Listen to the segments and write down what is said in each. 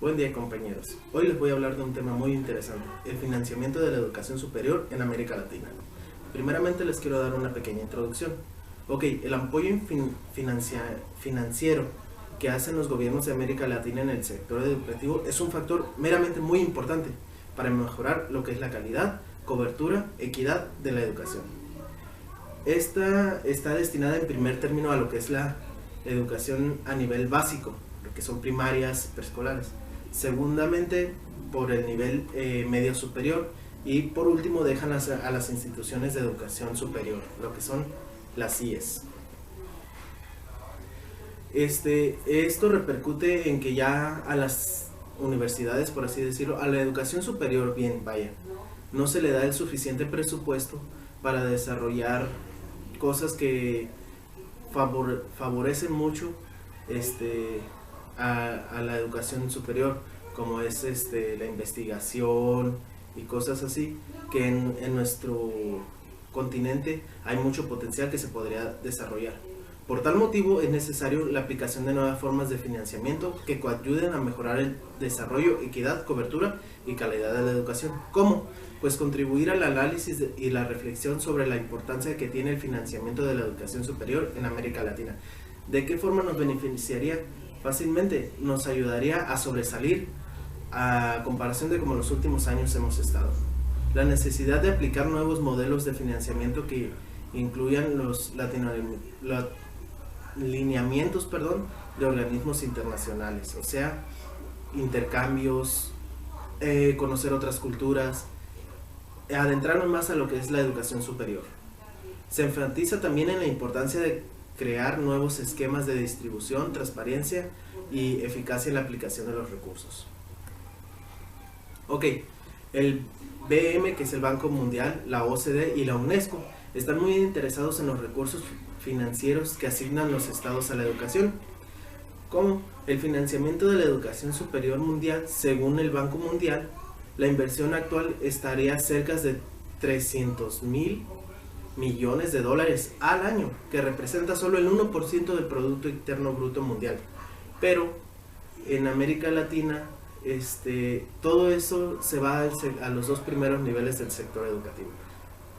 Buen día, compañeros. Hoy les voy a hablar de un tema muy interesante, el financiamiento de la educación superior en América Latina. Primeramente les quiero dar una pequeña introducción. El apoyo financiero que hacen los gobiernos de América Latina en el sector educativo es un factor meramente muy importante para mejorar lo que es la calidad, cobertura, equidad de la educación. Esta está destinada en primer término a lo que es la educación a nivel básico, lo que son primarias, preescolares. Segundamente, por el nivel medio superior, y por último dejan a las instituciones de educación superior, lo que son las IES. Esto repercute en que ya a las universidades, por así decirlo, a la educación superior, no se le da el suficiente presupuesto para desarrollar cosas que favorecen mucho a la educación superior, como es la investigación y cosas así, que en nuestro continente hay mucho potencial que se podría desarrollar. Por tal motivo es necesario la aplicación de nuevas formas de financiamiento que coayuden a mejorar el desarrollo, equidad, cobertura y calidad de la educación. ¿Cómo? Pues contribuir al análisis y la reflexión sobre la importancia que tiene el financiamiento de la educación superior en América Latina. ¿De qué forma nos beneficiaría? Fácilmente nos ayudaría a sobresalir a comparación de como en los últimos años hemos estado. La necesidad de aplicar nuevos modelos de financiamiento que incluyan los lineamientos de organismos internacionales, o sea, intercambios, conocer otras culturas, adentrarnos más a lo que es la educación superior. Se enfatiza también en la importancia de crear nuevos esquemas de distribución, transparencia y eficacia en la aplicación de los recursos. El BM, que es el Banco Mundial, la OCDE y la UNESCO, están muy interesados en los recursos financieros que asignan los estados a la educación. Como el financiamiento de la educación superior mundial, según el Banco Mundial, la inversión actual estaría cerca de 300.000 millones de dólares al año, que representa solo el 1% del Producto Interno Bruto Mundial. Pero en América Latina, todo eso se va a los dos primeros niveles del sector educativo,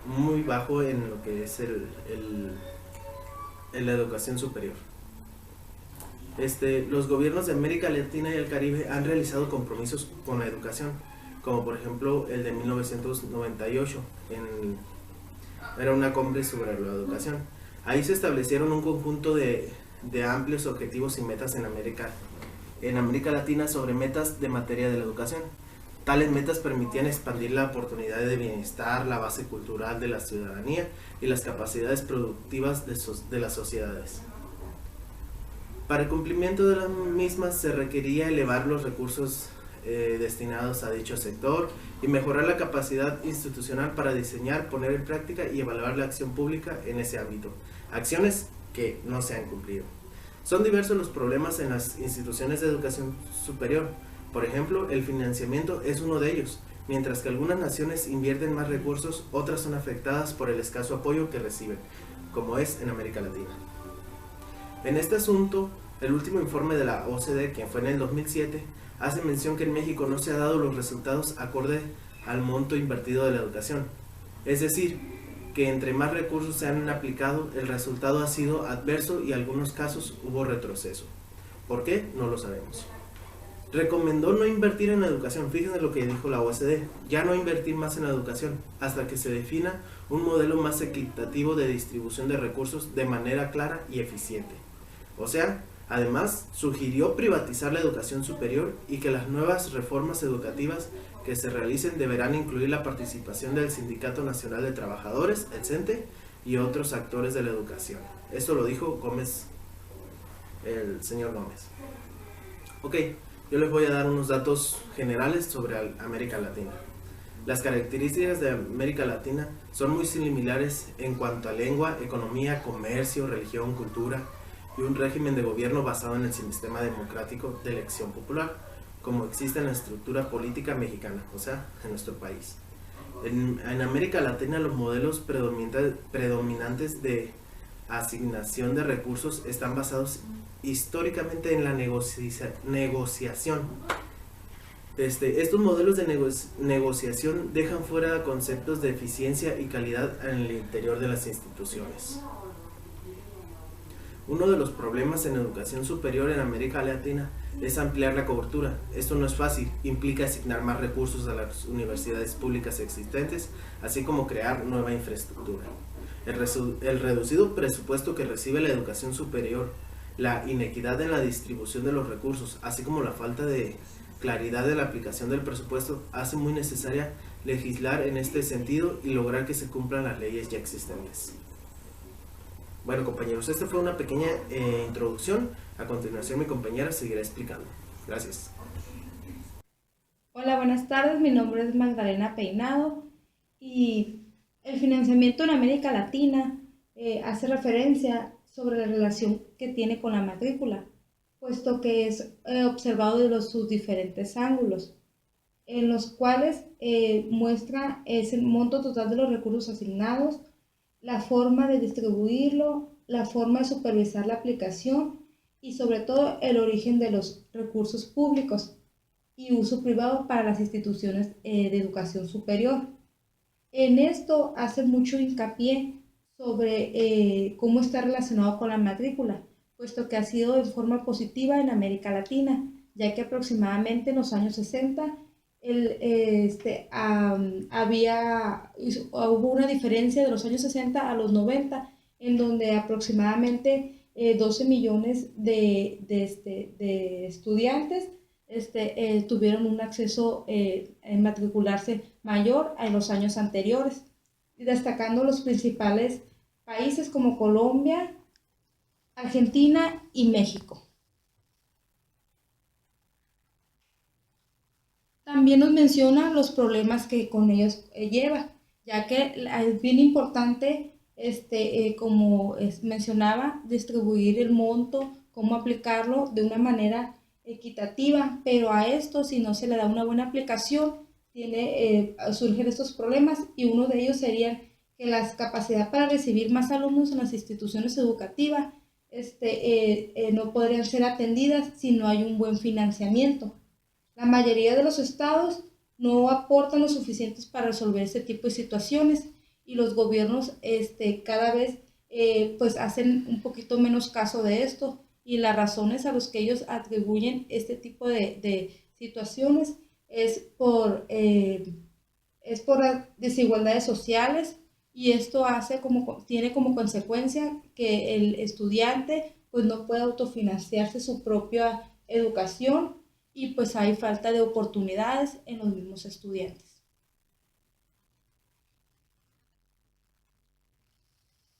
muy bajo en lo que es la educación superior. Los gobiernos de América Latina y el Caribe han realizado compromisos con la educación, como por ejemplo el de 1998, era una cumbre sobre la educación. Ahí se establecieron un conjunto de amplios objetivos y metas en América Latina sobre metas de materia de la educación. Tales metas permitían expandir la oportunidad de bienestar, la base cultural de la ciudadanía y las capacidades productivas de las sociedades. Para el cumplimiento de las mismas se requería elevar los recursos destinados a dicho sector y mejorar la capacidad institucional para diseñar, poner en práctica y evaluar la acción pública en ese ámbito. Acciones que no se han cumplido. Son diversos los problemas en las instituciones de educación superior. Por ejemplo, el financiamiento es uno de ellos. Mientras que algunas naciones invierten más recursos, otras son afectadas por el escaso apoyo que reciben, como es en América Latina. En este asunto, el último informe de la OCDE, que fue en el 2007, hace mención que en México no se han dado los resultados acorde al monto invertido de la educación. Es decir, que entre más recursos se han aplicado, el resultado ha sido adverso y en algunos casos hubo retroceso. ¿Por qué? No lo sabemos. Recomendó no invertir en la educación. Fíjense lo que dijo la OCDE, ya no invertir más en la educación hasta que se defina un modelo más equitativo de distribución de recursos de manera clara y eficiente. O sea, además sugirió privatizar la educación superior y que las nuevas reformas educativas que se realicen deberán incluir la participación del Sindicato Nacional de Trabajadores, el CENTE, y otros actores de la educación. Esto lo dijo Gómez, el señor Gómez. Yo les voy a dar unos datos generales sobre América Latina. Las características de América Latina son muy similares en cuanto a lengua, economía, comercio, religión, cultura y un régimen de gobierno basado en el sistema democrático de elección popular, como existe en la estructura política mexicana, o sea, en nuestro país. En América Latina los modelos predominantes de asignación de recursos están basados históricamente en la negociación Estos modelos de negociación dejan fuera conceptos de eficiencia y calidad en el interior de las instituciones. Uno de los problemas en educación superior en América Latina es ampliar la cobertura. Esto no es fácil, implica asignar más recursos a las universidades públicas existentes, así como crear nueva infraestructura. El reducido presupuesto que recibe la educación superior, la inequidad en la distribución de los recursos, así como la falta de claridad de la aplicación del presupuesto, hace muy necesaria legislar en este sentido y lograr que se cumplan las leyes ya existentes. Bueno, compañeros, esta fue una pequeña introducción. A continuación mi compañera seguirá explicando. Gracias. Hola, buenas tardes. Mi nombre es Magdalena Peinado y el financiamiento en América Latina hace referencia sobre la relación que tiene con la matrícula, puesto que es observado de sus diferentes ángulos, en los cuales muestra es el monto total de los recursos asignados, la forma de distribuirlo, la forma de supervisar la aplicación y sobre todo el origen de los recursos públicos y uso privado para las instituciones de educación superior. En esto hace mucho hincapié sobre cómo está relacionado con la matrícula, puesto que ha sido de forma positiva en América Latina, ya que aproximadamente en los años 60 hubo una diferencia de los años 60 a los 90, en donde aproximadamente 12 millones de estudiantes tuvieron un acceso en matricularse mayor a los años anteriores, destacando los principales países como Colombia, Argentina y México. También nos menciona los problemas que con ellos lleva, ya que es bien importante, como mencionaba, distribuir el monto, cómo aplicarlo de una manera equitativa, pero a esto si no se le da una buena aplicación, surgen estos problemas y uno de ellos sería que la capacidad para recibir más alumnos en las instituciones educativas no podrían ser atendidas si no hay un buen financiamiento. La mayoría de los estados no aportan lo suficientes para resolver este tipo de situaciones y los gobiernos cada vez pues hacen un poquito menos caso de esto y las razones a las que ellos atribuyen este tipo de situaciones es por las desigualdades sociales y esto tiene como consecuencia que el estudiante pues no puede autofinanciarse su propia educación y pues hay falta de oportunidades en los mismos estudiantes.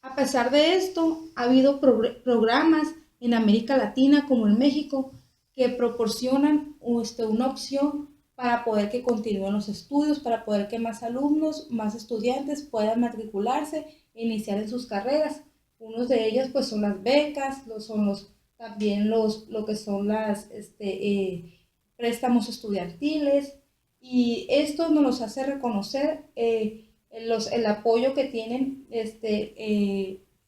A pesar de esto, ha habido programas en América Latina como en México que proporcionan una opción para poder que continúen los estudios, para poder que más alumnos, más estudiantes puedan matricularse e iniciar en sus carreras. Unos de ellos pues son las becas, también lo que son las préstamos estudiantiles y esto nos los hace reconocer el apoyo que tienen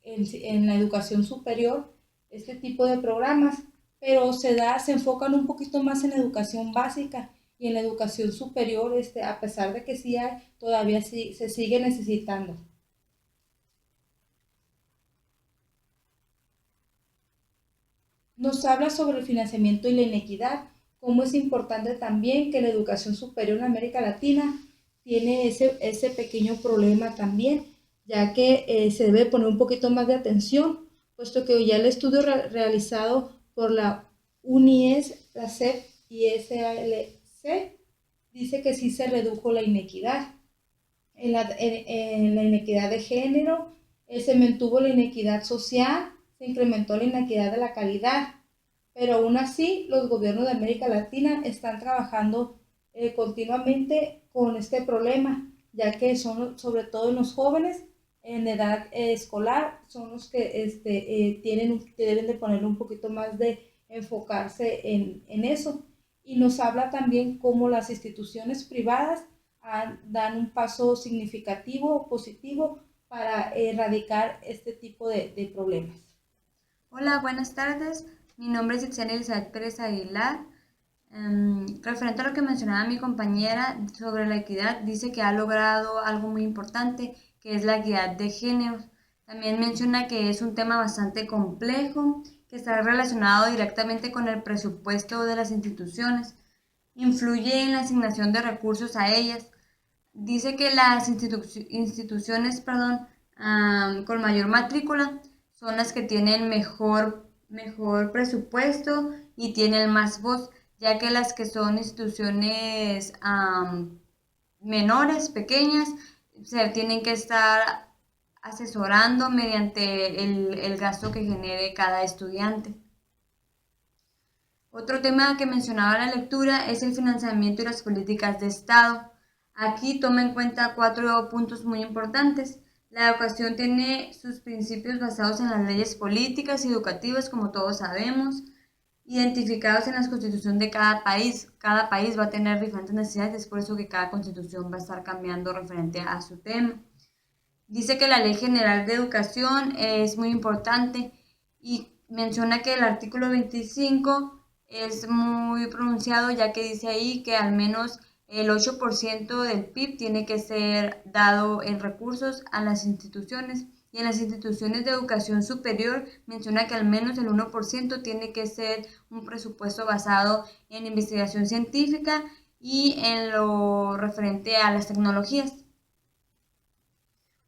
en la educación superior, este tipo de programas, pero se enfocan un poquito más en la educación básica y en la educación superior, a pesar de que sí hay, todavía sí, se sigue necesitando. Nos habla sobre el financiamiento y la inequidad, cómo es importante también que la educación superior en América Latina tiene ese pequeño problema también, ya que se debe poner un poquito más de atención, puesto que ya el estudio realizado por la UNIES, la CEP y SALC dice que sí se redujo la inequidad. En la inequidad de género, se mantuvo la inequidad social, se incrementó la inequidad de la calidad, pero aún así los gobiernos de América Latina están trabajando continuamente con este problema, ya que son sobre todo los jóvenes en edad escolar, son los que deben de poner un poquito más de enfocarse en eso. Y nos habla también cómo las instituciones privadas dan un paso significativo, positivo, para erradicar este tipo de problemas. Hola, buenas tardes. Mi nombre es Itzana Elizabeth Pérez Aguilar. referente a lo que mencionaba mi compañera sobre la equidad, dice que ha logrado algo muy importante, que es la equidad de género. También menciona que es un tema bastante complejo, que está relacionado directamente con el presupuesto de las instituciones, influye en la asignación de recursos a ellas. Dice que las instituciones con mayor matrícula son las que tienen mejor presupuesto y tienen más voz, ya que las que son instituciones menores, pequeñas, se tienen que estar asesorando mediante el gasto que genere cada estudiante. Otro tema que mencionaba la lectura es el financiamiento y las políticas de Estado. Aquí toma en cuenta 4 puntos muy importantes. La educación tiene sus principios basados en las leyes políticas y educativas, como todos sabemos, identificados en la constitución de cada país. Cada país va a tener diferentes necesidades, es por eso que cada constitución va a estar cambiando referente a su tema. Dice que la Ley General de Educación es muy importante y menciona que el artículo 25 es muy pronunciado, ya que dice ahí que al menos el 8% del PIB tiene que ser dado en recursos a las instituciones, y en las instituciones de educación superior menciona que al menos el 1% tiene que ser un presupuesto basado en investigación científica y en lo referente a las tecnologías.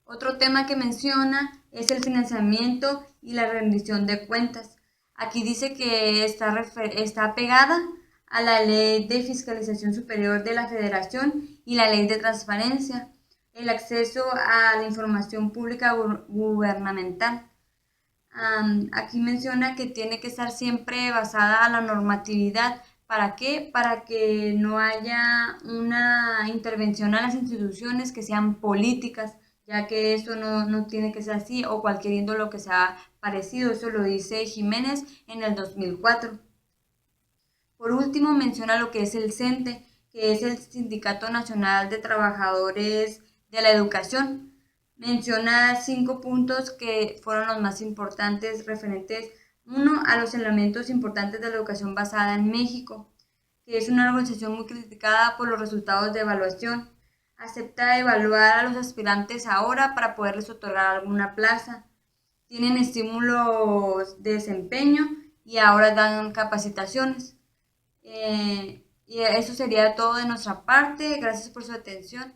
Otro tema que menciona es el financiamiento y la rendición de cuentas. Aquí dice que está pegada a la Ley de Fiscalización Superior de la Federación y la Ley de Transparencia, el acceso a la información pública gubernamental. Aquí menciona que tiene que estar siempre basada a la normatividad. ¿Para qué? Para que no haya una intervención a las instituciones que sean políticas, ya que eso no tiene que ser así, o cualquier índole que sea parecido. Eso lo dice Jiménez en el 2004. Por último, menciona lo que es el CENTE, que es el Sindicato Nacional de Trabajadores de la Educación. Menciona 5 puntos que fueron los más importantes referentes, 1, a los elementos importantes de la educación basada en México, que es una organización muy criticada por los resultados de evaluación. Acepta evaluar a los aspirantes ahora para poderles otorgar alguna plaza. Tienen estímulos de desempeño y ahora dan capacitaciones. Y eso sería todo de nuestra parte. Gracias por su atención.